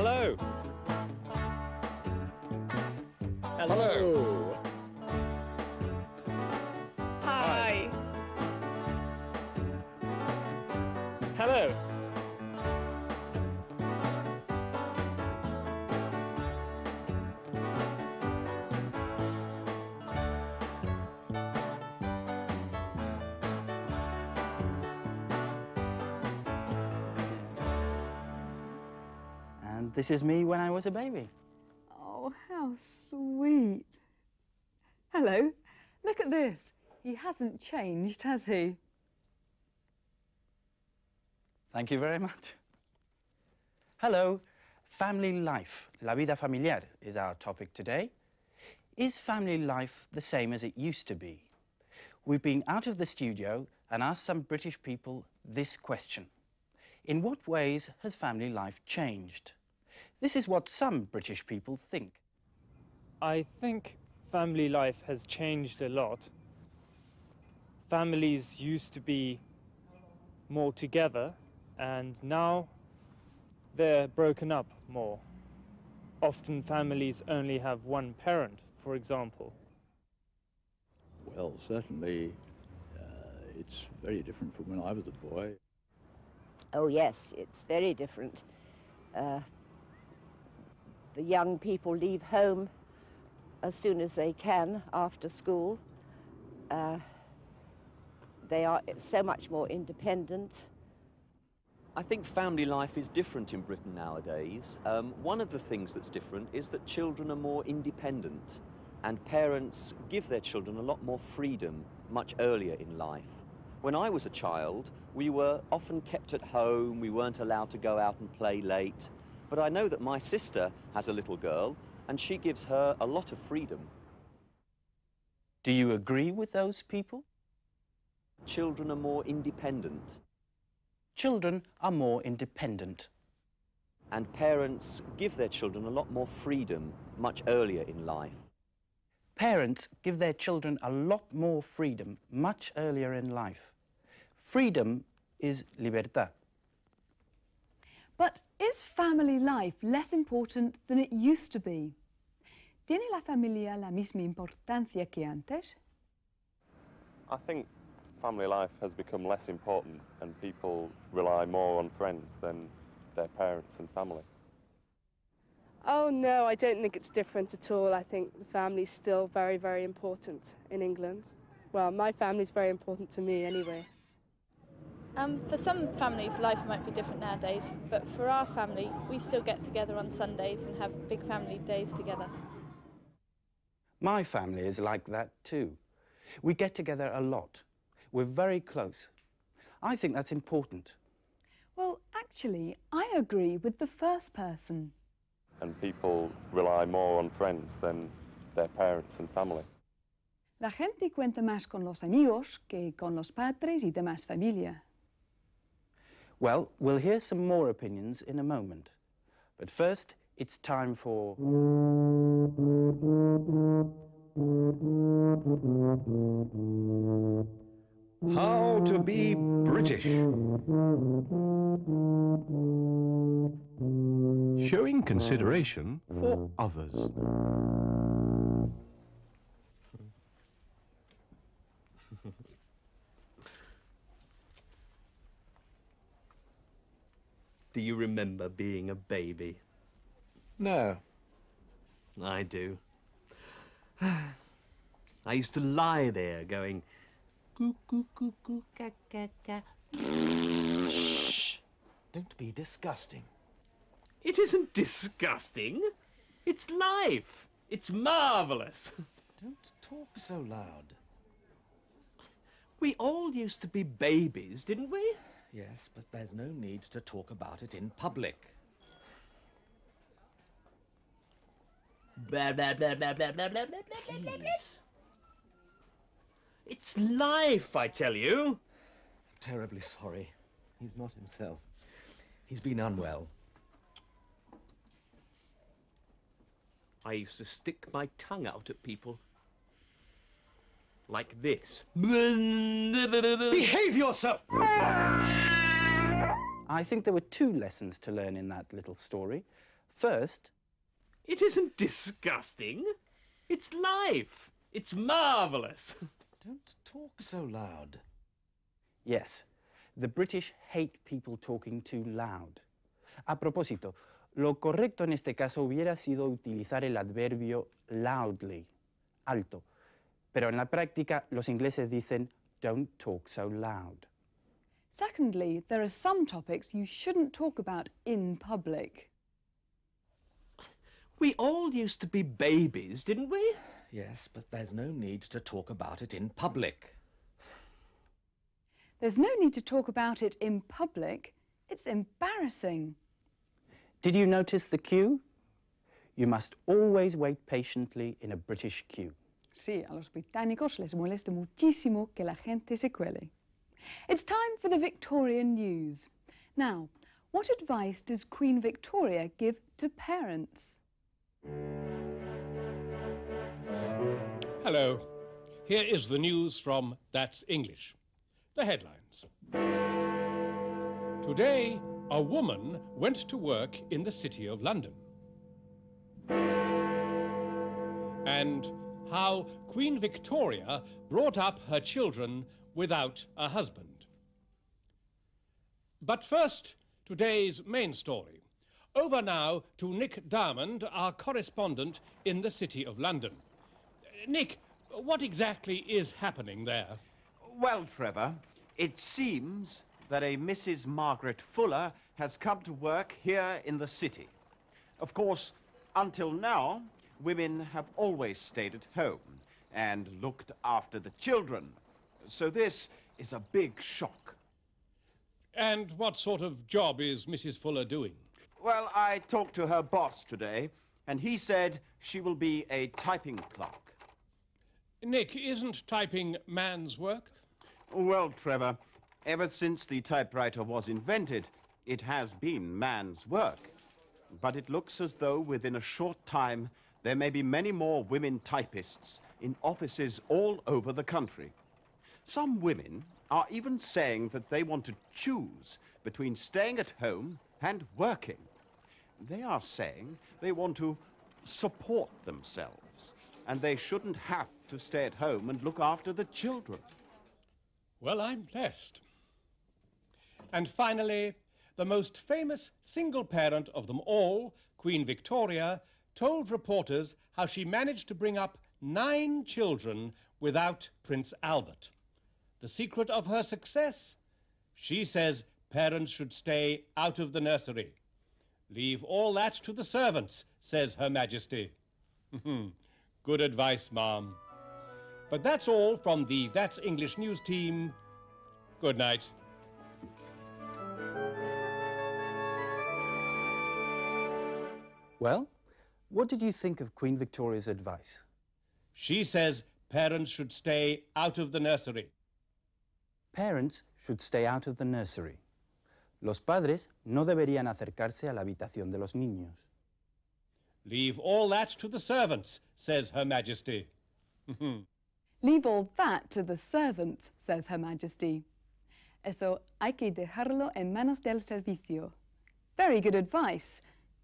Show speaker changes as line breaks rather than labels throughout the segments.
Hello. Hello.
Hi.
Hello.
And this is me when I was a baby.
Oh, how sweet. Hello. Look at this. He hasn't changed, has he?
Thank you very much. Hello. Family life, la vida familiar, is our topic today. Is family life the same as it used to be? We've been out of the studio and asked some British people this question. In what ways has family life changed? This is what some British people think.
I think family life has changed a lot. Families used to be more together, and now they're broken up more. Often families only have one parent, for example.
Well, certainly it's very different from when I was a boy.
Oh yes, it's very different. The young people leave home as soon as they can after school. They are so much more independent.
I think family life is different in Britain nowadays. One of the things that's different is that children are more independent, and parents give their children a lot more freedom much earlier in life. When I was a child, we were often kept at home, we weren't allowed to go out and play late. But I know that my sister has a little girl, and she gives her a lot of freedom.
Do you agree with those people?
Children are more independent.
Children are more independent.
And parents give their children a lot more freedom much earlier in life.
Parents give their children a lot more freedom much earlier in life. Freedom is libertad.
But is family life less important than it used to be? ¿Tiene la familia la misma importancia que antes?
I think family life has become less important and people rely more on friends than their parents and family.
Oh no, I don't think it's different at all. I think the family's still very, very important in England. Well, my family's very important to me anyway.
For some families, life might be different nowadays, but for our family, we still get together on Sundays and have big family days together.
My family is like that too. We get together a lot. We're very close. I think that's important.
Well, actually, I agree with the first person.
And people rely more on friends than their parents and family.
La gente cuenta más con los amigos que con los padres y demás familia.
Well, we'll hear some more opinions in a moment. But first, it's time for...
How to be British.
Showing consideration for others.
Do you remember being a baby?
No.
I do. I used to lie there going, coo, coo, coo, coo, ca, ca, ca.
Shh! Don't be disgusting.
It isn't disgusting. It's life. It's marvellous.
Don't talk so loud.
We all used to be babies, didn't we?
Yes, but there's no need to talk about it in public.
Blah, blah, blah, blah, blah, blah, blah, blah, blah, blah, blah.
Please.
It's life, I tell you.
Terribly sorry. He's not himself. He's been unwell.
I used to stick my tongue out at people. Like this. Behave yourself!
I think there were two lessons to learn in that little story. First,
it isn't disgusting. It's life. It's marvellous.
Don't talk so loud.
yes, the British hate people talking too loud. A propósito, lo correcto en este caso hubiera sido utilizar el adverbio loudly, alto. Pero en la práctica, los ingleses dicen, don't talk so loud.
Secondly, there are some topics you shouldn't talk about in public.
We all used to be babies, didn't we?
Yes, but there's no need to talk about it in public.
There's no need to talk about it in public. It's embarrassing.
Did you notice the queue? You must always wait patiently in a British queue.
Sí, a los británicos les molesta muchísimo que la gente se cuele. It's time for the Victorian news. Now, what advice does Queen Victoria give to parents?
Hello. Here is the news from That's English. The headlines. Today, a woman went to work in the City of London. And how Queen Victoria brought up her children without a husband. But first, today's main story. Over now to Nick Diamond, our correspondent in the City of London. Nick, what exactly is happening there?
Well, Trevor, it seems that a Mrs. Margaret Fuller has come to work here in the city. Of course, until now, women have always stayed at home and looked after the children. So this is a big shock.
And what sort of job is Mrs. Fuller doing?
Well, I talked to her boss today, and he said she will be a typing clerk.
Nick, isn't typing man's work?
Well, Trevor, ever since the typewriter was invented, it has been man's work. But it looks as though within a short time there may be many more women typists in offices all over the country. Some women are even saying that they want to choose between staying at home and working. They are saying they want to support themselves, and they shouldn't have to stay at home and look after the children.
Well, I'm blessed. And finally, the most famous single parent of them all, Queen Victoria, told reporters how she managed to bring up 9 children without Prince Albert. The secret of her success? She says parents should stay out of the nursery. Leave all that to the servants, says Her Majesty. Good advice, ma'am. But that's all from the That's English news team. Good night.
Well, what did you think of Queen Victoria's advice?
She says parents should stay out of the nursery.
Parents should stay out of the nursery. Los padres no deberían acercarse a la habitación de los niños.
Leave all that to the servants, says Her Majesty.
Leave all that to the servants, says Her Majesty. Eso hay que dejarlo en manos del servicio. Very good advice,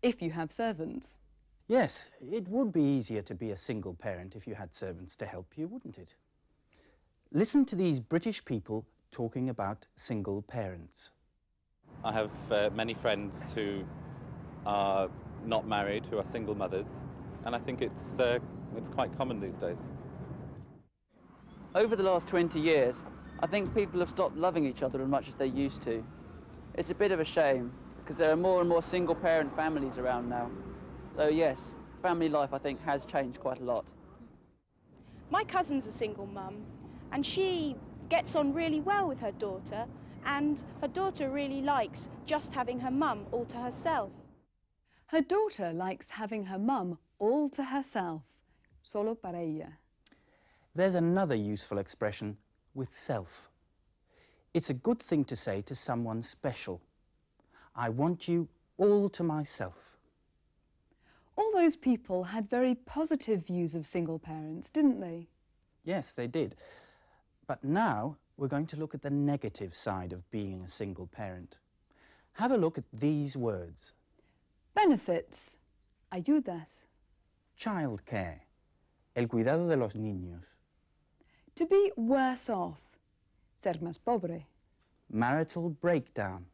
if you have servants.
Yes, it would be easier to be a single parent if you had servants to help you, wouldn't it? Listen to these British people talking about single parents.
I have many friends who are not married, who are single mothers, and I think it's quite common these days.
Over the last 20 years, I think people have stopped loving each other as much as they used to. It's a bit of a shame, because there are more and more single-parent families around now. So yes, family life, I think, has changed quite a lot.
My cousin's a single mum, and she gets on really well with her daughter, and her daughter really likes just having her mum all to herself.
Her daughter likes having her mum all to herself, solo para ella.
There's another useful expression, with self. It's a good thing to say to someone special. I want you all to myself.
All those people had very positive views of single parents, didn't they?
Yes, they did. But now we're going to look at the negative side of being a single parent. Have a look at these words.
Benefits, ayudas.
Child care, el cuidado de los niños.
To be worse off, ser más pobre.
Marital breakdown,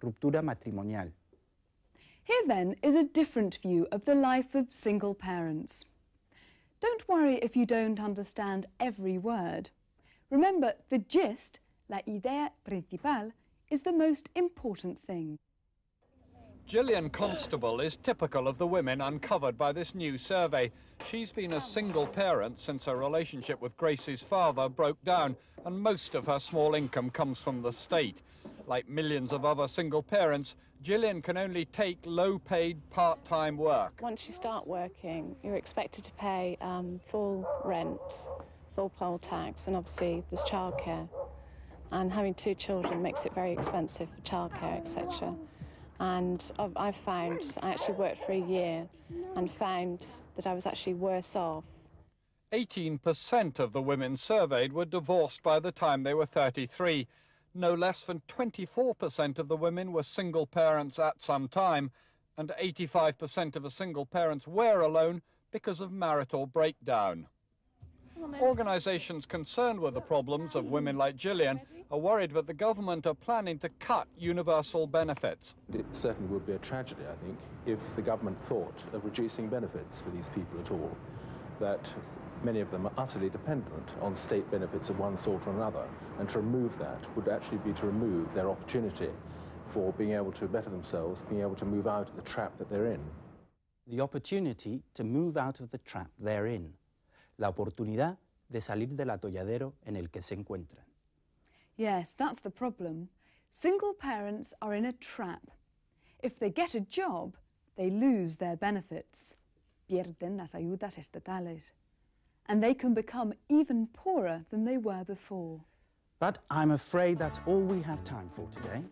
ruptura matrimonial.
Here then is a different view of the life of single parents. Don't worry if you don't understand every word. Remember, the gist, la idea principal, is the most important thing.
Gillian Constable is typical of the women uncovered by this new survey. She's been a single parent since her relationship with Grace's father broke down, and most of her small income comes from the state. Like millions of other single parents, Gillian can only take low-paid part-time work.
Once you start working, you're expected to pay full rent, full poll tax, and obviously there's childcare. And having 2 children makes it very expensive for childcare, etc. And I actually worked for a year and found that I was actually worse off.
18% of the women surveyed were divorced by the time they were 33. No less than 24% of the women were single parents at some time, and 85% of the single parents were alone because of marital breakdown. Organisations concerned with the problems of women like Gillian are worried that the government are planning to cut universal benefits.
It certainly would be a tragedy, I think, if the government thought of reducing benefits for these people at all, that many of them are utterly dependent on state benefits of one sort or another, and to remove that would actually be to remove their opportunity for being able to better themselves, being able to move out of the trap that they're in.
The opportunity to move out of the trap they're in. La oportunidad de salir del atolladero en el que se encuentran.
Yes, that's the problem. Single parents are in a trap. If they get a job, they lose their benefits. Pierden las ayudas estatales. And they can become even poorer than they were before.
But I'm afraid that's all we have time for today.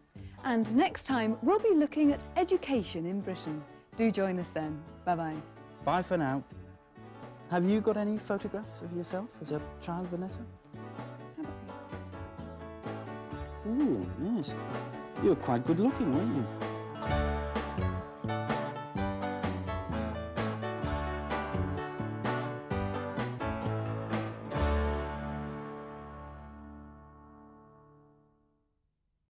And next time, we'll be looking at education in Britain. Do join us then. Bye-bye.
Bye for now. Have you got any photographs of yourself as a child, Vanessa?
How about these?
Ooh, yes. You were quite good looking, weren't you?